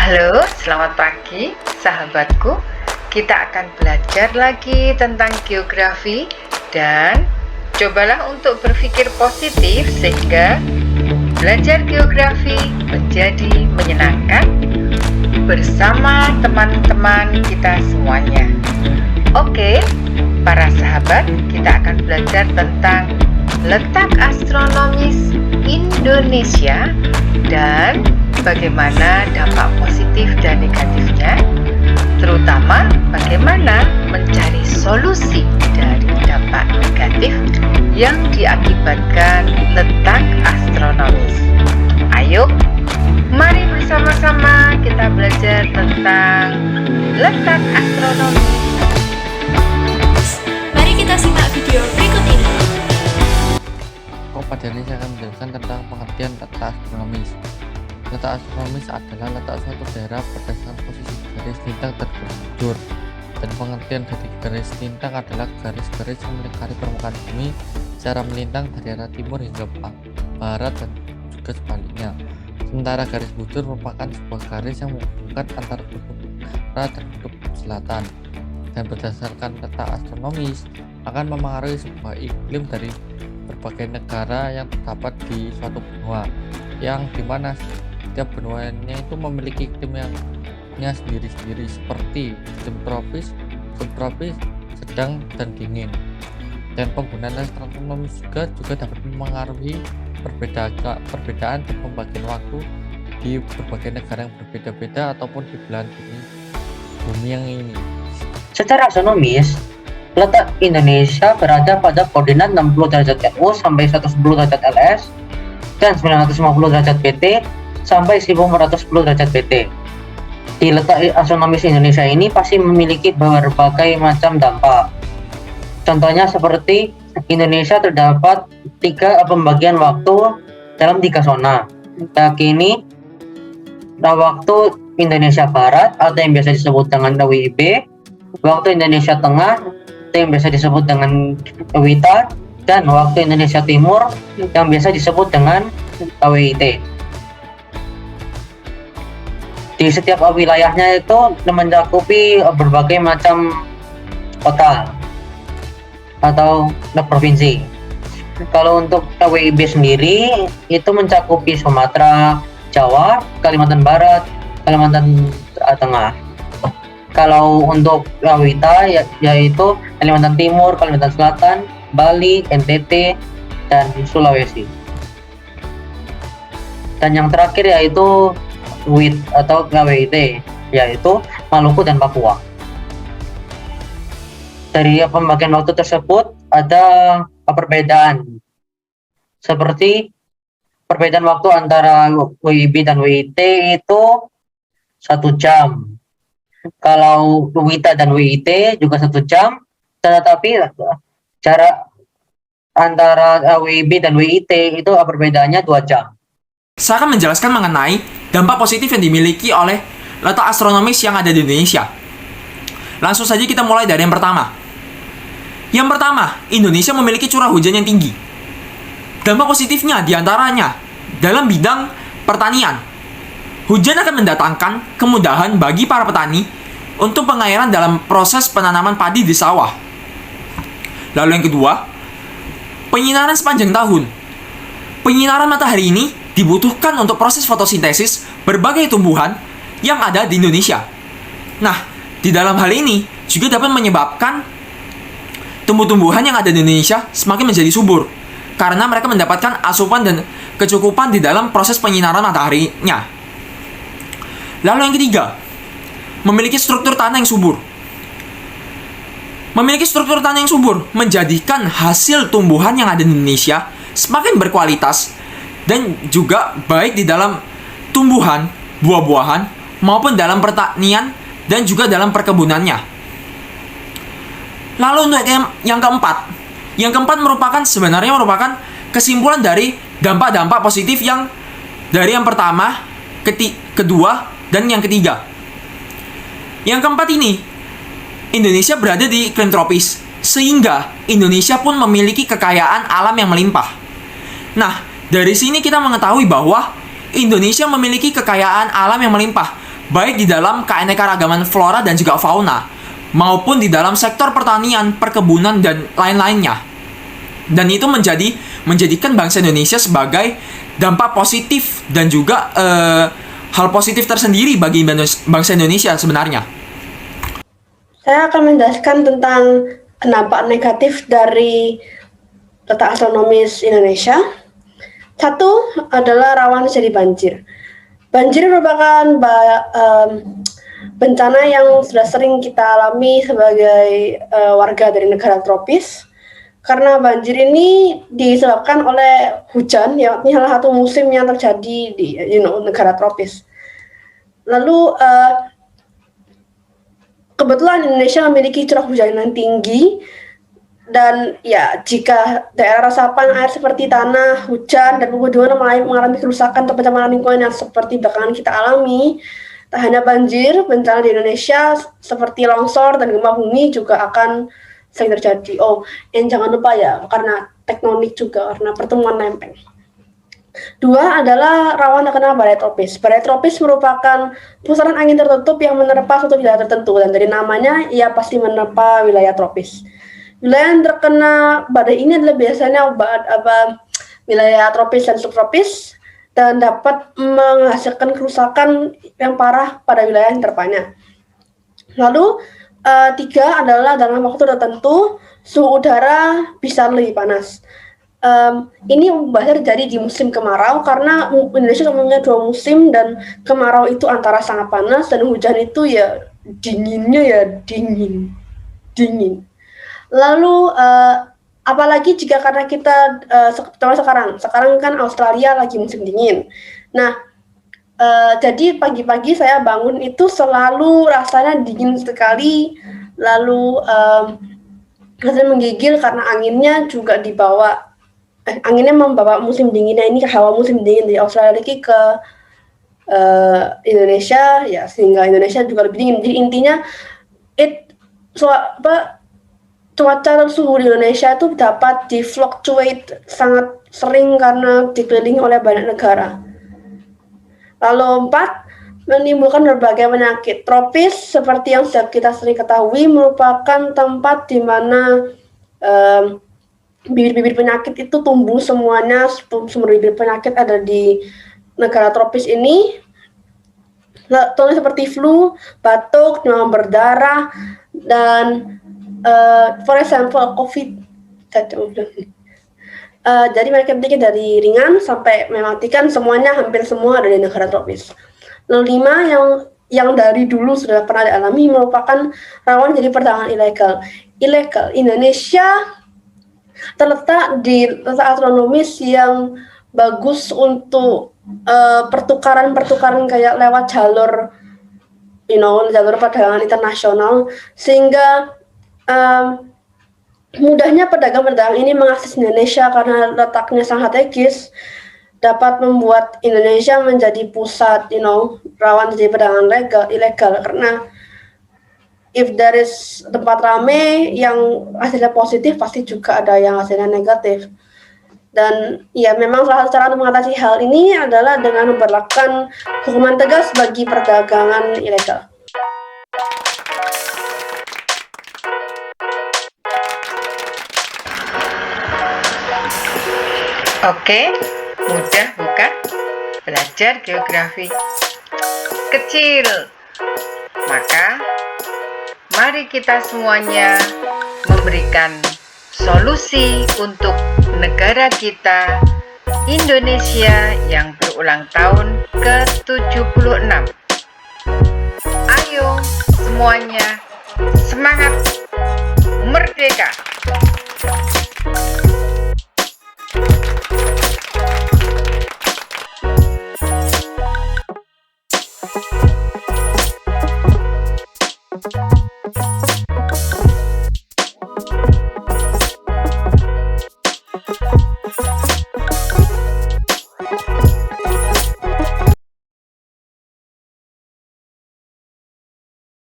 Halo, selamat pagi sahabatku. Kita akan belajar lagi tentang geografi dan cobalah untuk berpikir positif sehingga belajar geografi menjadi menyenangkan bersama teman-teman kita semuanya. Oke, para sahabat, kita akan belajar tentang letak astronomis Indonesia dan bagaimana dampak positif dan negatifnya, terutama bagaimana mencari solusi dari dampak negatif yang diakibatkan letak astronomis. Ayo, mari bersama-sama kita belajar tentang letak astronomis. Mari kita simak video berikut ini. Pada ini saya akan menjelaskan tentang pengertian letak astronomis. Letak astronomis adalah letak suatu daerah berdasarkan posisi garis lintang terbujur, dan pengertian dari garis lintang adalah garis-garis yang melingkari permukaan bumi secara melintang dari arah timur hingga barat dan juga sebaliknya. Sementara garis bujur merupakan sebuah garis yang menghubungkan antara kutub utara dan kutub selatan, dan berdasarkan letak astronomis akan memengaruhi sebuah iklim dari berbagai negara yang terdapat di suatu benua, yang dimana setiap benuanya itu memiliki iklimnya sendiri-sendiri seperti iklim tropis, subtropis, sedang, dan dingin. Dan penggunaan astronomis juga dapat memengaruhi perbedaan dan pembagian waktu di berbagai negara yang berbeda-beda ataupun di belahan bumi yang ini. Secara astronomis, letak Indonesia berada pada koordinat 60 derajat LU sampai 110 derajat LS dan 950 derajat PT sampai 1410 derajat PT. Di letak astronomis Indonesia ini pasti memiliki berbagai macam dampak. Contohnya seperti Indonesia terdapat 3 pembagian waktu dalam 3 zona, yakni waktu Indonesia Barat atau yang biasa disebut dengan WIB, waktu Indonesia Tengah yang biasa disebut dengan WITA, dan waktu Indonesia Timur yang biasa disebut dengan WIT. Di setiap wilayahnya itu mencakupi berbagai macam kota atau provinsi. Kalau untuk WIB sendiri itu mencakupi Sumatera, Jawa, Kalimantan Barat, Kalimantan Tengah. Kalau untuk WITA yaitu Kalimantan Timur, Kalimantan Selatan, Bali, NTT, dan Sulawesi. Dan yang terakhir yaitu WIT atau WIT, yaitu Maluku dan Papua. Dari pembagian waktu tersebut ada perbedaan, seperti perbedaan waktu antara WIB dan WIT itu 1 jam. Kalau WITA dan WIT juga 1 jam, tetapi jarak antara WIB dan WIT itu perbedaannya 2 jam. Saya akan menjelaskan mengenai dampak positif yang dimiliki oleh letak astronomis yang ada di Indonesia. Langsung saja kita mulai dari yang pertama. Yang pertama, Indonesia memiliki curah hujan yang tinggi. Dampak positifnya diantaranya dalam bidang pertanian. Hujan akan mendatangkan kemudahan bagi para petani untuk pengairan dalam proses penanaman padi di sawah. Lalu yang kedua, penyinaran sepanjang tahun. Penyinaran matahari ini dibutuhkan untuk proses fotosintesis berbagai tumbuhan yang ada di Indonesia. Nah, di dalam hal ini juga dapat menyebabkan tumbuh-tumbuhan yang ada di Indonesia semakin menjadi subur karena mereka mendapatkan asupan dan kecukupan di dalam proses penyinaran mataharinya. Lalu yang ketiga, memiliki struktur tanah yang subur. Memiliki struktur tanah yang subur menjadikan hasil tumbuhan yang ada di Indonesia semakin berkualitas dan juga baik di dalam tumbuhan, buah-buahan, maupun dalam pertanian dan juga dalam perkebunannya. Lalu untuk yang keempat sebenarnya merupakan kesimpulan dari dampak-dampak positif yang dari yang pertama, kedua, dan yang ketiga. Yang keempat ini, Indonesia berada di iklim tropis, sehingga Indonesia pun memiliki kekayaan alam yang melimpah. Nah, dari sini kita mengetahui bahwa Indonesia memiliki kekayaan alam yang melimpah, baik di dalam keanekaragaman flora dan juga fauna, maupun di dalam sektor pertanian, perkebunan, dan lain-lainnya. Dan itu menjadikan bangsa Indonesia sebagai dampak positif dan juga hal positif tersendiri bagi bangsa Indonesia sebenarnya. Saya akan menjelaskan tentang dampak negatif dari letak astronomis Indonesia. Satu adalah rawan terjadi banjir. Banjir merupakan bencana yang sudah sering kita alami sebagai warga dari negara tropis. Karena banjir ini disebabkan oleh hujan, ya, ini salah satu musim yang terjadi di negara tropis. Lalu kebetulan Indonesia memiliki curah hujan yang tinggi, dan ya jika daerah resapan air seperti tanah, hujan, dan pegunungan mengalami kerusakan atau pencemaran lingkungan yang seperti belakangan kita alami, tak hanya banjir, bencana di Indonesia seperti longsor dan gempa bumi juga akan sering terjadi. Dan jangan lupa ya, karena tektonik juga, karena pertemuan lempeng. Dua adalah rawan terkena badai tropis. Badai tropis merupakan pusaran angin tertutup yang menerpa suatu wilayah tertentu, dan dari namanya ia pasti menerpa wilayah tropis. Wilayah yang terkena badai ini adalah biasanya wilayah tropis dan subtropis, dan dapat menghasilkan kerusakan yang parah pada wilayah yang terpanya. Lalu tiga adalah dalam waktu tertentu suhu udara bisa lebih panas. Ini biasanya terjadi di musim kemarau, karena Indonesia mempunyai dua musim, dan kemarau itu antara sangat panas dan hujan itu ya dinginnya ya dingin. Lalu apalagi jika karena kita sekarang kan Australia lagi musim dingin. Nah, jadi pagi-pagi saya bangun itu selalu rasanya dingin sekali, lalu rasanya menggigil karena anginnya membawa musim dinginnya ini, hawa musim dingin dari Australia lagi ke Indonesia, ya, sehingga Indonesia juga lebih dingin. Jadi intinya cuaca suhu di Indonesia itu dapat di-fluctuate sangat sering karena dikelilingi oleh banyak negara. Lalu 4, menimbulkan berbagai penyakit. Tropis, seperti yang sudah kita sering ketahui, merupakan tempat di mana bibit-bibit penyakit itu tumbuh semuanya. Sumber bibit penyakit ada di negara tropis ini. Contohnya seperti flu, batuk, demam berdarah, dan for example COVID. Jadi penyakit dari ringan sampai mematikan, hampir semua ada di negara tropis. Lalu 5, yang dari dulu sudah pernah dialami, merupakan rawan jadi perdagangan ilegal. Indonesia terletak di letak astronomis yang bagus untuk pertukaran kayak lewat jalur perdagangan internasional, sehingga mudahnya pedagang ini mengakses Indonesia karena letaknya sangat strategis, dapat membuat Indonesia menjadi pusat rawan terjadi perdagangan ilegal, karena if there is tempat rame yang hasilnya positif, pasti juga ada yang hasilnya negatif. Dan ya memang salah satu cara untuk mengatasi hal ini adalah dengan memberlakukan hukuman tegas bagi perdagangan ilegal. Oke, mudah bukan? Belajar geografi kecil. Maka, mari kita semuanya memberikan solusi untuk negara kita, Indonesia yang berulang tahun ke-76. Ayo semuanya, semangat merdeka!